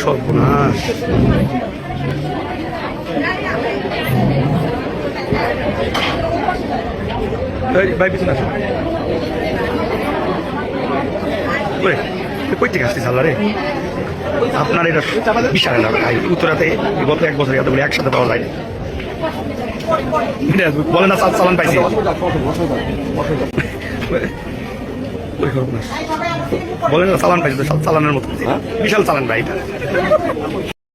সর্বনাশ ভাই পিছনে আসো কই থেকে আসছিস আল্লাহ রে আপনার এটা বিশাল না ভাই উত্তরাতে গত 1 বছর এতগুলো একসাথে পাওয়া যায় বলে না চালান পাইছি বলে না চালান পাইছি চালানের মতো বিশাল চালান ভাই এটা